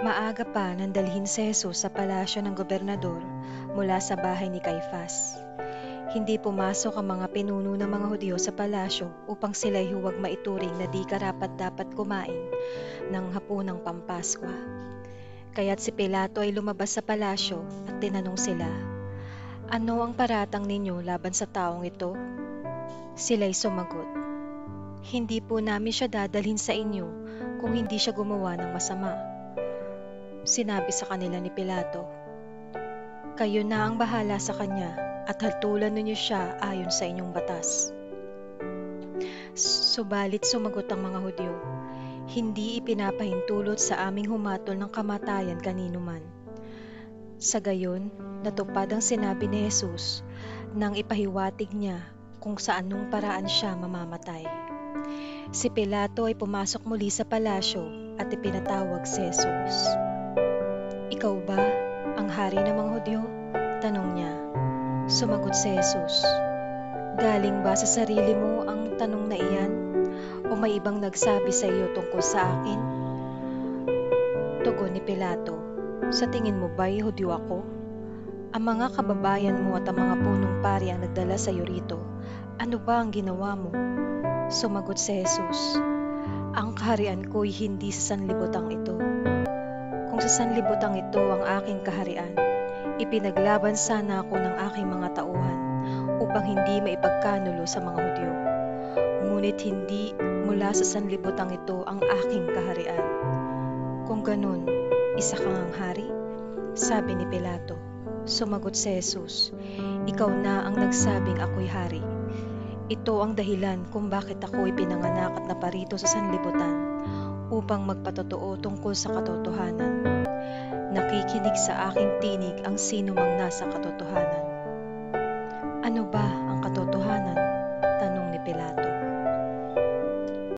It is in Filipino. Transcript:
Maaga pa nang dalhin si Jesus sa palasyo ng gobernador mula sa bahay ni Caifás. Hindi pumasok ang mga pinuno ng mga Hudyo sa palasyo upang sila'y huwag maituring na di karapat-dapat kumain ng hapunang Pampaskwa. Kaya't si Pilato ay lumabas sa palasyo at tinanong sila, "Ano ang paratang ninyo laban sa taong ito?" Sila'y sumagot, "Hindi po namin siya dadalhin sa inyo kung hindi siya gumawa ng masama." Sinabi sa kanila ni Pilato, "Kayo na ang bahala sa kanya at hatulan ninyo siya ayon sa inyong batas." Subalit sumagot ang mga Hudyo, "Hindi ipinapahintulot sa aming humatol ng kamatayan kanino man." Sa gayon, natupad ang sinabi ni Jesus nang ipahiwatig niya kung sa anong paraan siya mamamatay. Si Pilato ay pumasok muli sa palasyo at ipinatawag si Jesus. "Ikaw ba ang hari ng mga Hudyo?" tanong niya. Sumagot si Jesus, "Galing ba sa sarili mo ang tanong na iyan? O may ibang nagsabi sa iyo tungkol sa akin?" Tugon ni Pilato, "Sa tingin mo ba'y Hudyo ako? Ang mga kababayan mo at ang mga punong pari ang nagdala sa iyo rito. Ano ba ang ginawa mo?" Sumagot si Jesus, "Ang kaharian ko'y hindi sa sanlibutan ito. Kung sa sanlibutan ito ang aking kaharian, ipinaglaban sana ako ng aking mga tauhan upang hindi maipagkanulo sa mga Hudyo. Ngunit hindi mula sa sanlibutan ito ang aking kaharian." "Kung ganun, isa kang ang hari?" sabi ni Pilato. Sumagot si Jesus, "Ikaw na ang nagsabing ako'y hari. Ito ang dahilan kung bakit ako ipinanganak at naparito sa sanlibutan, upang magpatotoo tungkol sa katotohanan. Nakikinig sa aking tinig ang sino mang nasa katotohanan." "Ano ba ang katotohanan?" tanong ni Pilato.